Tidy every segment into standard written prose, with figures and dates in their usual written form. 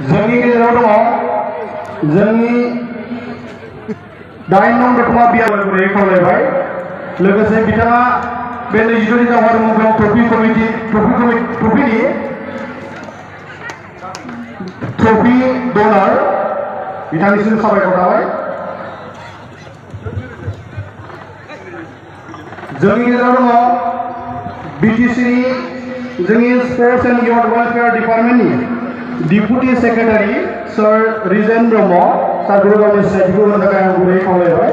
जोंनि गेजेराव दङ जोंनि 8 नं दतमा बियावगुरि खावलायबाय लोगोसे बिथाङा बे 22 जानुवारि मुगायाव ट्रफी डनार बिथांनिसिम साबायखर थाबाय। जोंनि गेजेराव दङ बीटीसीनि जोंनि स्पोर्ट्स एंड यूथ वेलफेयर डिपार्टमेंटनि deputy secretary sir Rijen Brahma सारखौ गावनि सिनायथिखौ होनो थाखाय आं गुरैयै खावलायबाय।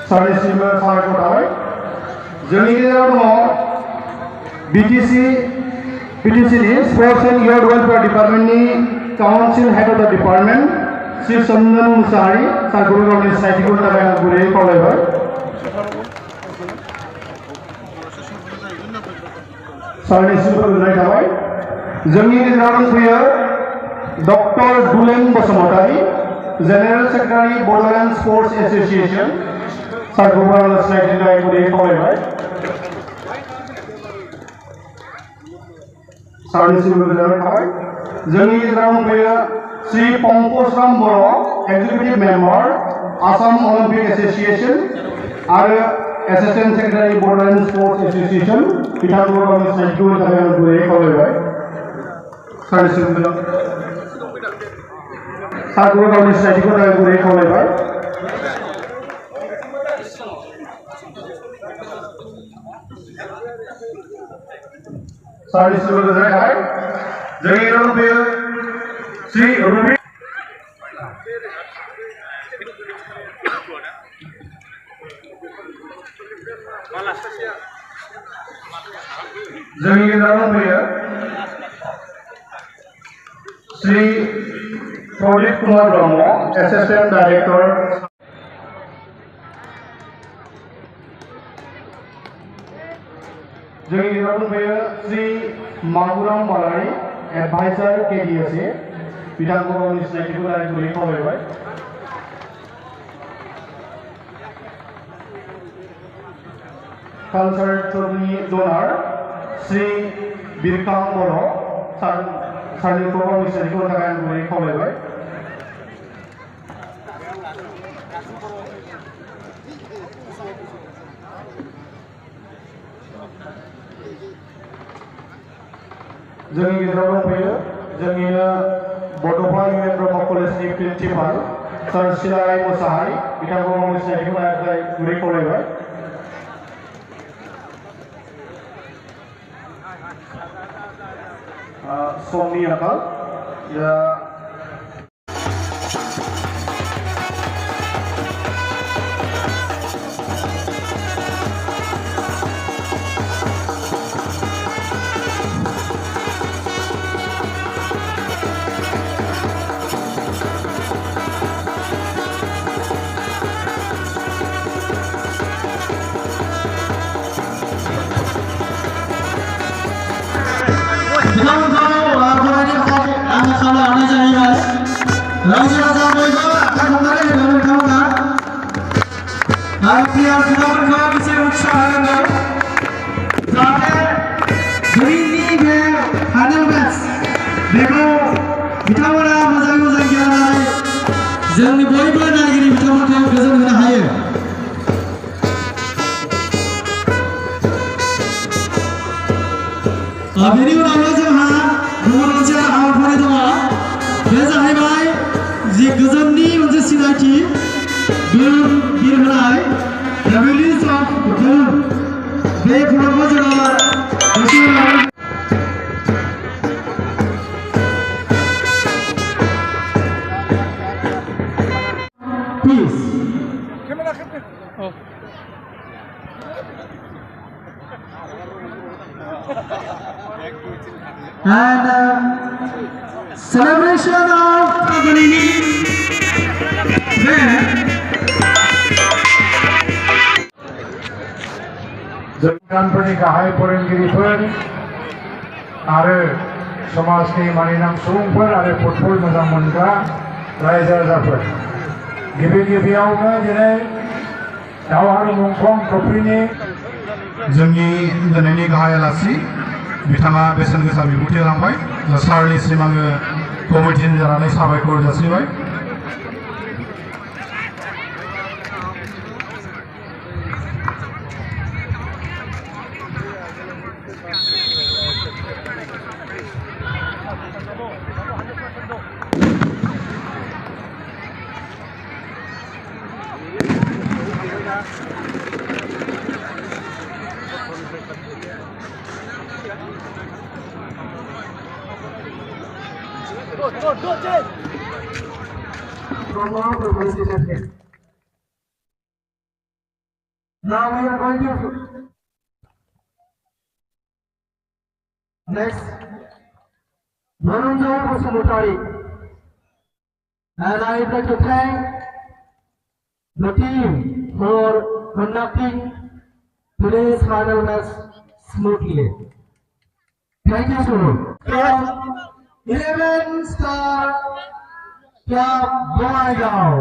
सारनिसिमबो साबायखर थाबाय। जोंनि गेजेराव दङ बीटीसीनि स्पोर्ट्स एंड यूथ वेलफेयर डिपार्टमेंटनि council head of the department Shri Chandan Mushahary सारखौ गावनि सिनायथिखौ होनो थाखाय आं गुरैयै खावलायबाय। सारनिसिमबो गोजोननाय थाबाय। जोंनि गेजेराव दंफैयो doctor Dulen Basumatary general secretary Bodoland sports association सारखौ आं सिनायथिनि थाखाय गुरैयै खावलायबाय। सारनिसिमबो गोजोननाय थाबाय। जोंनि गेजेराव दंफैयो Shri Pankajram Boro' executive member Assam Olympic association आरो assistant secretary Bodoland sports association बिथांखौ गावनि सिनायथिखौ होनो थाखाय आं गुरैयै खावलायबाय। सारनिसिमबो सारखौ गावनि सिनायथिखौ होनो थाखाय गुरैयै खावलायबाय। सारनिसिमबो गोजोननाय थाबाय। जोंनि गेजेराव दंफैयो श्री रुबि जोंनि गेजेराव दंफैयो श्री प्रदीप कुमार ब्रह्म एसिस्टेंट डायरेक्टर। जोंनि गेजेराव दंफैयो श्री मागुराम बालारि एडभाइजर केडीएसए बिथांखौ गावनि सिनायथिखौ होनो थाखाय गुरैयै खावलायबाय। कल्चर टुरनि डनार श्री बिरखां बर' सारनिखौ गावनि सिनायथिखौ होनो थाखाय आं गुरैयै खावलायबाय। जोंनि गेजेराव दंफैयो जोंनिनो बड'फा इउएन ब्रह्म कलेजनि प्रिन्सिपाल सर सिलाराय मुसाहारि बिथांखौ गावनि सिनायथिखौ होनो थाखाय गुरैयै खावलायबाय। समनि आंखाल बिथांमोना मोजां मोजां गेलेनानै जोंनि बयबो नायगिरि बिथांमोनखौ गोजोन होनो हायो। बेनि उनावनो जोंहा गुबुन मोनसे हाबाफारि दङ बे जाहैबाय जि गोजोननि मोनसे सिनायथि बिरहोनाय रिलिज अफ गुल बे खौरांखौ जोङो and celebration of Kabini जोंनि गाहाय फोरोंगिरिफोर आरो समाजनि मानिनां सुबुंफोर आरो फुटबल मोजां मोनग्रा रायजो राजाफोर गिबियावनो दिनै दावहारु मुंख्लं ट्रफिनि जोंनि दिनैनि गाहाय आलासि बिथाङा बेसेन गोसा बिबुंथि होलांबाय सारनिसिम आङो कमिटिनि जानानै साबायखर जासिबाय। Now we are going to next Dhananjay Basumatari, and I would like to thank the team for conducting today's final match smoothly. Thank you so much. 11 Star Club Bongaigaon.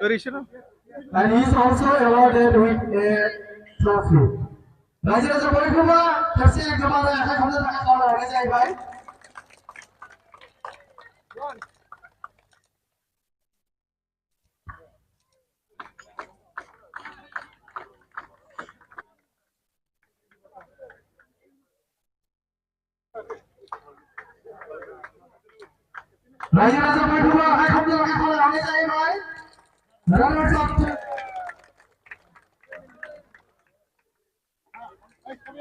And he is also awarded with a trophy. Raja Boykuma, tersi kemana? Saya kamu nak kau lagi saya baik. Raja Boykuma, saya kamu nak kau lagi saya baik. Runners up.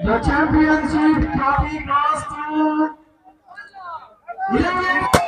The championship trophy goes to 11.